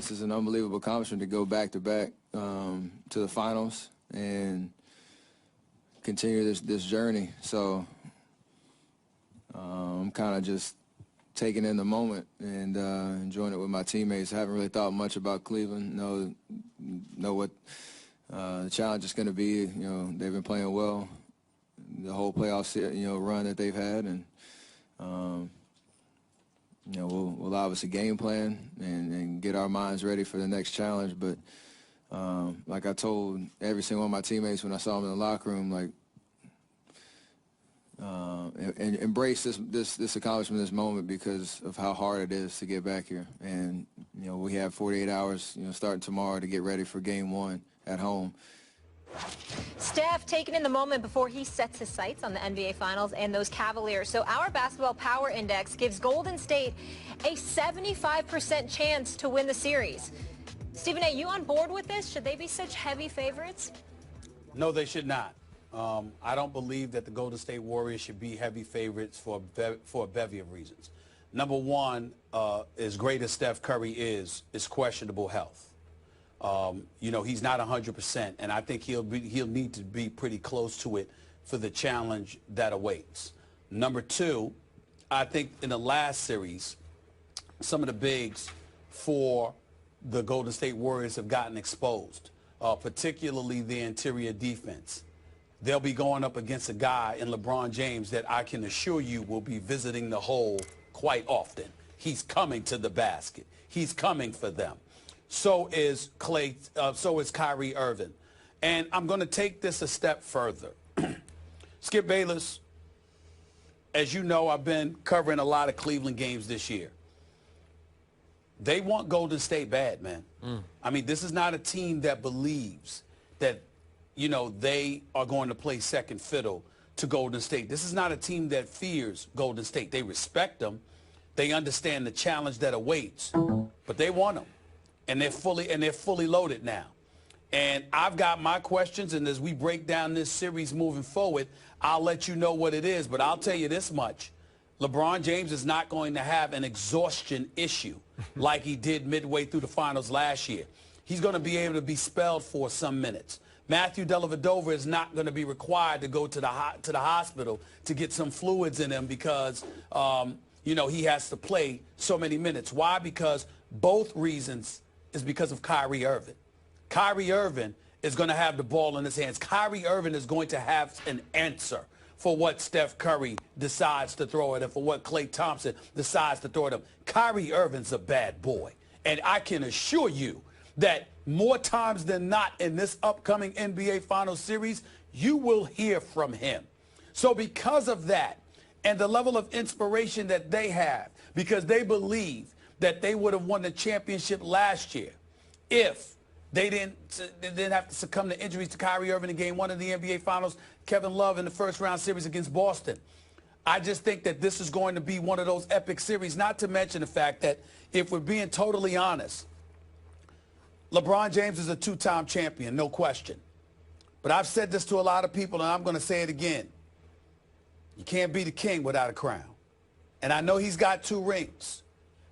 this is an unbelievable accomplishment to go back-to-back to the finals and continue this journey. So I'm kind of just taking in the moment and enjoying it with my teammates. I haven't really thought much about Cleveland. Know what the challenge is going to be. You know, they've been playing well the whole playoff run that they've had, and you know, we'll obviously game plan and get our minds ready for the next challenge. But like I told every single one of my teammates when I saw them in the locker room, like, and embrace this accomplishment, this moment, because of how hard it is to get back here. And you know, we have 48 hours, starting tomorrow, to get ready for Game 1 at home. Steph taking in the moment before he sets his sights on the NBA Finals and those Cavaliers. So our basketball power index gives Golden State a 75% chance to win the series. Stephen A., you on board with this? Should they be such heavy favorites? No, they should not. I don't believe that the Golden State Warriors should be heavy favorites for a bevy of reasons. Number one, as great as Steph Curry is questionable health. You know, he's not 100%, and I think he'll need to be pretty close to it for the challenge that awaits. Number two, I think in the last series, some of the bigs for the Golden State Warriors have gotten exposed, particularly the interior defense. They'll be going up against a guy in LeBron James that I can assure you will be visiting the hole quite often. He's coming to the basket. He's coming for them. So is Kyrie Irving. And I'm going to take this a step further. Skip Bayless, as you know, I've been covering a lot of Cleveland games this year. They want Golden State bad, man. I mean, this is not a team that believes that, you know, they are going to play second fiddle to Golden State. This is not a team that fears Golden State. They respect them. They understand the challenge that awaits, but they want them. And they're fully loaded now. And I've got my questions, and as we break down this series moving forward, I'll let you know what it is. But I'll tell you this much. LeBron James is not going to have an exhaustion issue like he did midway through the finals last year. He's going to be able to be spelled for some minutes. Matthew Dellavedova is not going to be required to go to the hospital to get some fluids in him because, you know, he has to play so many minutes. Why? Because both reasons is because of Kyrie Irving. Kyrie Irving is going to have the ball in his hands. Kyrie Irving is going to have an answer for what Steph Curry decides to throw at him, for what Klay Thompson decides to throw at him. Kyrie Irving's a bad boy. And I can assure you that more times than not in this upcoming NBA Finals series, you will hear from him. So because of that and the level of inspiration that they have, because they believe that they would have won the championship last year if they didn't have to succumb to injuries to Kyrie Irving in Game 1 of the NBA Finals, Kevin Love in the first-round series against Boston. I just think that this is going to be one of those epic series, not to mention the fact that, if we're being totally honest, LeBron James is a two-time champion, no question. But I've said this to a lot of people, and I'm going to say it again. You can't be the king without a crown. And I know he's got 2 rings,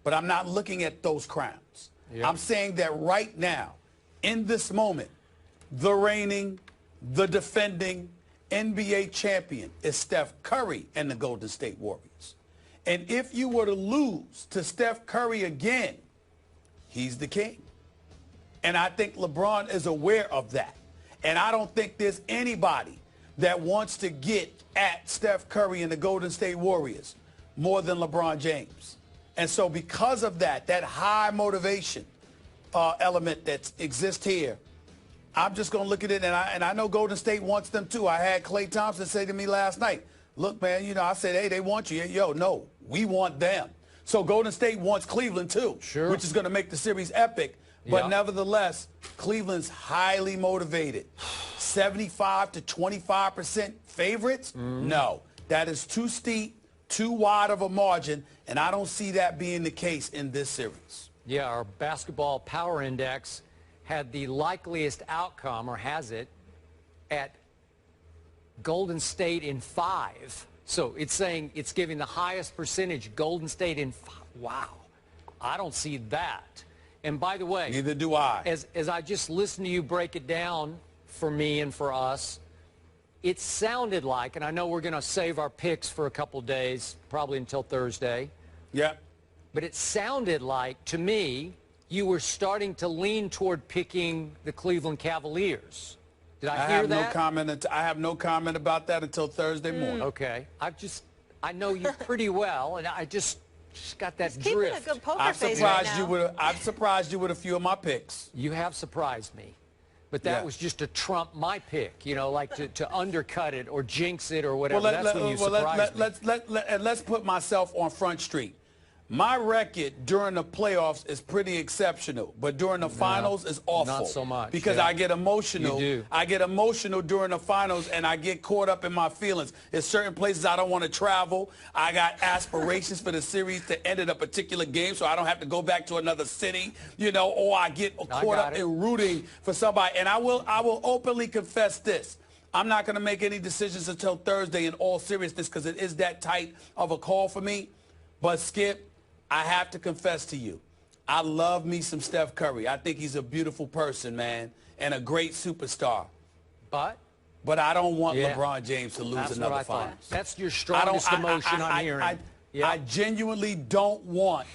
but I'm not looking at those crowns. Yep. I'm saying that right now, in this moment, the reigning, the defending NBA champion is Steph Curry and the Golden State Warriors. And if you were to lose to Steph Curry again, he's the king. And I think LeBron is aware of that. And I don't think there's anybody that wants to get at Steph Curry and the Golden State Warriors more than LeBron James. And so because of that, that high motivation element that exists here, I'm just going to look at it, and I know Golden State wants them too. I had Klay Thompson say to me last night, look, man, you know, I said, hey, they want you. Yo, no, we want them. So Golden State wants Cleveland too, sure, which is going to make the series epic. But nevertheless, Cleveland's highly motivated. 75 to 25% favorites? No, that is too steep, too wide of a margin, and I don't see that being the case in this series. Yeah, our basketball power index had the likeliest outcome, or has it, at Golden State in 5. So it's saying it's giving the highest percentage Golden State in 5. Wow. I don't see that. And by the way, neither do I. As I just listened to you break it down for me and for us, it sounded like, and I know we're going to save our picks for a couple of days, probably until Thursday. Yeah. But it sounded like, to me, you were starting to lean toward picking the Cleveland Cavaliers. Did I hear that? I have no comment about that until Thursday morning. Okay. I know you pretty well, and I just got that He's drift. keeping a good poker face right now. I've surprised you with a few of my picks. You have surprised me. But that was just to trump my pick, you know, like to undercut it or jinx it or whatever. That's when you surprised me. Let's put myself on Front Street. My record during the playoffs is pretty exceptional, but during the finals is awful. Not so much. Because I get emotional. You do. I get emotional during the finals, and I get caught up in my feelings. There's certain places I don't want to travel. I got aspirations for the series to end at a particular game, so I don't have to go back to another city, you know, or I get caught up in rooting for somebody. And I will openly confess this. I'm not going to make any decisions until Thursday in all seriousness because it is that tight of a call for me. But, Skip, I have to confess to you, I love me some Steph Curry. I think he's a beautiful person, man, and a great superstar. But I don't want LeBron James to lose another final. That's your strongest emotion I'm hearing. I genuinely don't want.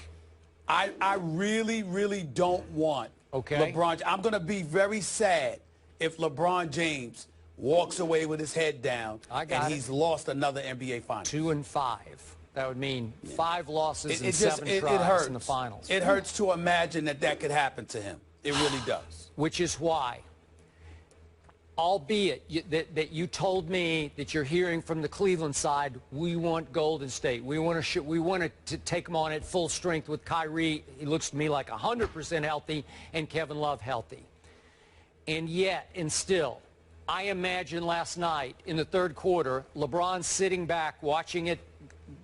I really, really don't want LeBron. I'm going to be very sad if LeBron James walks away with his head down and he's lost another NBA Finals. 2-5. That would mean 5 losses and 7 tries in the finals. It hurts to imagine that could happen to him. It really does. Which is why, albeit that you told me that you're hearing from the Cleveland side, we want Golden State. We want to take them on at full strength with Kyrie. He looks to me like 100% healthy and Kevin Love healthy. And yet, and still, I imagine last night in the third quarter, LeBron sitting back watching it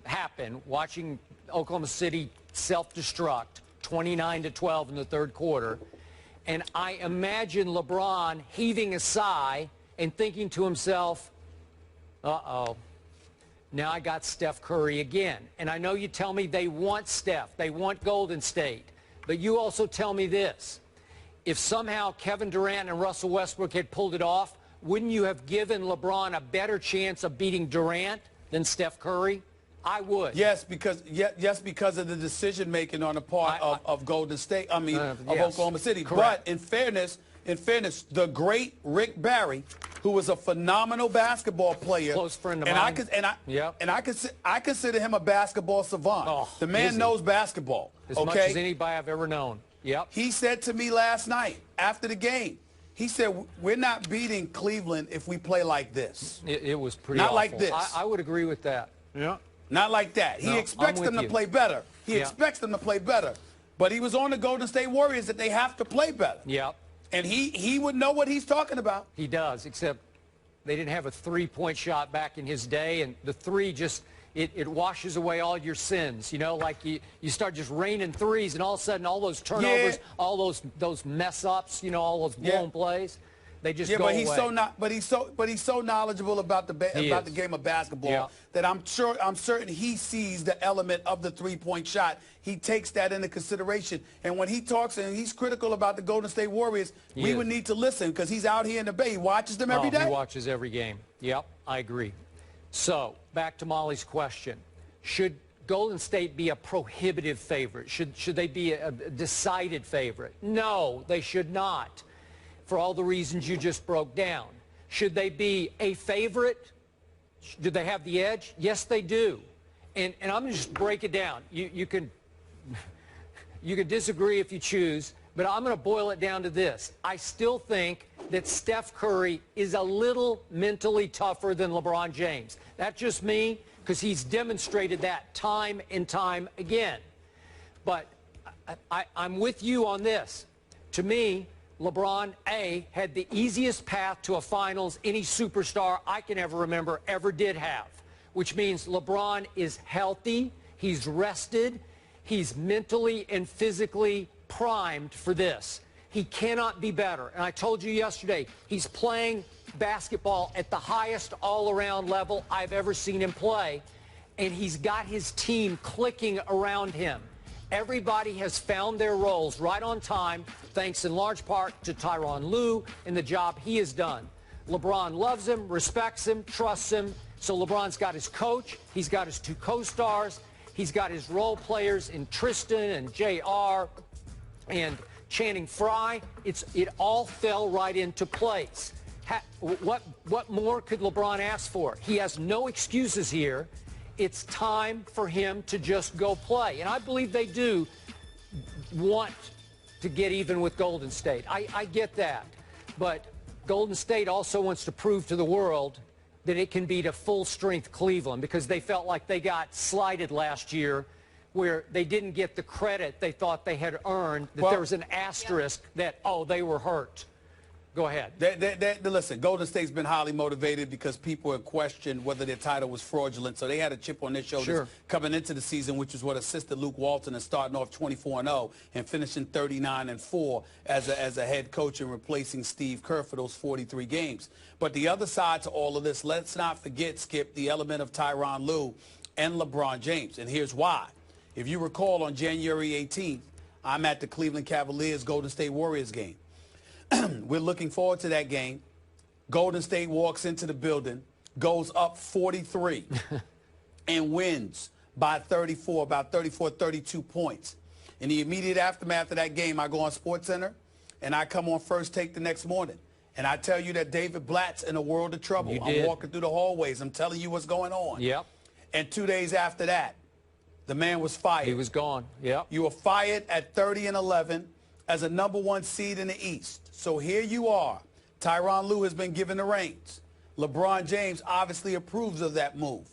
happen, watching Oklahoma City self-destruct 29-12 in the third quarter, and I imagine LeBron heaving a sigh and thinking to himself, uh-oh, now I got Steph Curry again. And I know you tell me they want Steph, they want Golden State, but you also tell me this. If somehow Kevin Durant and Russell Westbrook had pulled it off, wouldn't you have given LeBron a better chance of beating Durant than Steph Curry? I would. Yes, because of the decision making on the part of Golden State. I mean, of Oklahoma City. Correct. But in fairness, the great Rick Barry, who was a phenomenal basketball player, close friend of mine, I consider him a basketball savant. Oh, the man knows basketball. As much as anybody I've ever known. Yep. He said to me last night after the game, he said, we're not beating Cleveland if we play like this. It was pretty Not awful. like this. I would agree with that. Yeah. Not like that. He expects them to play better. He expects them to play better. But he was on the Golden State Warriors that they have to play better. Yep. And he would know what he's talking about. He does, except they didn't have a three-point shot back in his day, and the three just, it washes away all your sins. You know, like you start just raining threes, and all of a sudden all those turnovers, all those mess-ups, you know, all those blown plays, they just go away. But he's so knowledgeable about the game of basketball that I'm certain he sees the element of the three-point shot. He takes that into consideration. And when he talks and he's critical about the Golden State Warriors, we would need to listen because he's out here in the Bay. He watches them every day. He watches every game. Yep, I agree. So, back to Molly's question. Should Golden State be a prohibitive favorite? Should they be a decided favorite? No, they should not, for all the reasons you just broke down. Should they be a favorite? Do they have the edge? Yes, they do. And I'm going to just break it down. You can disagree if you choose, but I'm going to boil it down to this. I still think that Steph Curry is a little mentally tougher than LeBron James. That's just me, because he's demonstrated that time and time again. But I'm with you on this. To me, LeBron, had the easiest path to a finals any superstar I can ever remember ever did have, which means LeBron is healthy, he's rested, he's mentally and physically primed for this. He cannot be better. And I told you yesterday, he's playing basketball at the highest all-around level I've ever seen him play, and he's got his team clicking around him. Everybody has found their roles right on time, thanks in large part to Tyronn Lue and the job he has done. LeBron loves him, respects him, trusts him. So LeBron's got his coach, he's got his 2 co-stars, he's got his role players in Tristan and JR and Channing Frye. It all fell right into place. What more could LeBron ask for? He has no excuses here. It's time for him to just go play. And I believe they do want to get even with Golden State. I get that. But Golden State also wants to prove to the world that it can beat a full-strength Cleveland, because they felt like they got slighted last year, where they didn't get the credit they thought they had earned, that there was an asterisk that, oh, they were hurt. Go ahead. Listen, Golden State's been highly motivated because people had questioned whether their title was fraudulent, so they had a chip on their shoulders coming into the season, which is what assisted Luke Walton in starting off 24-0 and finishing 39-4 as a head coach and replacing Steve Kerr for those 43 games. But the other side to all of this, let's not forget, Skip, the element of Tyronn Lue and LeBron James, and here's why. If you recall, on January 18th, I'm at the Cleveland Cavaliers Golden State Warriors game. We're looking forward to that game. Golden State walks into the building, goes up 43, and wins by 34, about 34, 32 points. In the immediate aftermath of that game, I go on SportsCenter, and I come on First Take the next morning. And I tell you that David Blatt's in a world of trouble. I'm walking through the hallways. I'm telling you what's going on. Yep. And 2 days after that, the man was fired. He was gone. Yep. You were fired at 30-11 as a #1 seed in the East. So here you are. Tyronn Lue has been given the reins. LeBron James obviously approves of that move.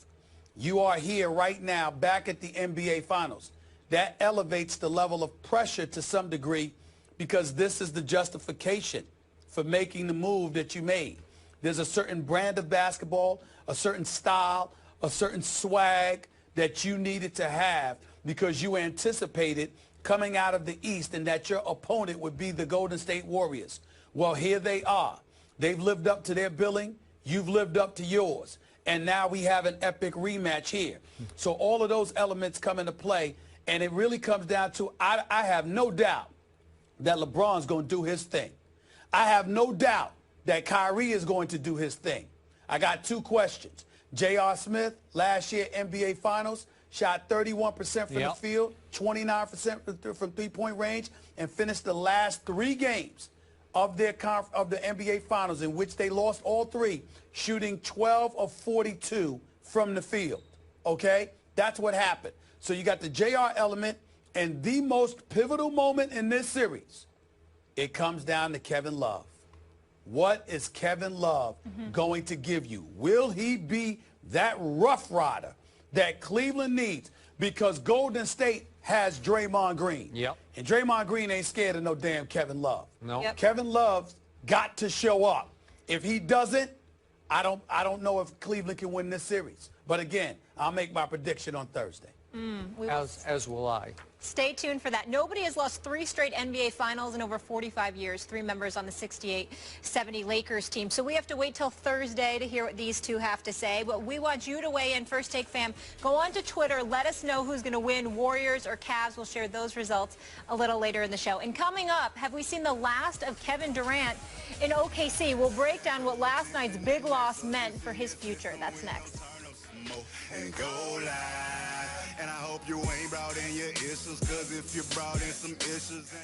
You are here right now back at the NBA Finals. That elevates the level of pressure to some degree, because this is the justification for making the move that you made. There's a certain brand of basketball, a certain style, a certain swag that you needed to have because you anticipated coming out of the East and that your opponent would be the Golden State Warriors. Well, here they are. They've lived up to their billing. You've lived up to yours. And now we have an epic rematch here. So all of those elements come into play, and it really comes down to, I have no doubt that LeBron's going to do his thing. I have no doubt that Kyrie is going to do his thing. I got 2 questions. J.R. Smith, last year NBA Finals, shot 31% from the field, 29% from three-point range, and finished the last 3 games of the NBA Finals, in which they lost all 3, shooting 12 of 42 from the field. Okay? That's what happened. So you got the JR element, and the most pivotal moment in this series, it comes down to Kevin Love. What is Kevin Love going to give you? Will he be that rough rider that Cleveland needs? Because Golden State has Draymond Green. Yep. And Draymond Green ain't scared of no damn Kevin Love. No. Yep. Kevin Love's got to show up. If he doesn't, I don't know if Cleveland can win this series. But again, I'll make my prediction on Thursday. As will I. Stay tuned for that. Nobody has lost 3 straight NBA Finals in over 45 years. 3 members on the 68-70 Lakers team. So we have to wait till Thursday to hear what these 2 have to say. But we want you to weigh in. First Take fam, go on to Twitter. Let us know who's going to win, Warriors or Cavs. We'll share those results a little later in the show. And coming up, have we seen the last of Kevin Durant in OKC? We'll break down what last night's big loss meant for his future. That's next. And go live. And I hope you ain't brought in your issues, cause if you brought in some issues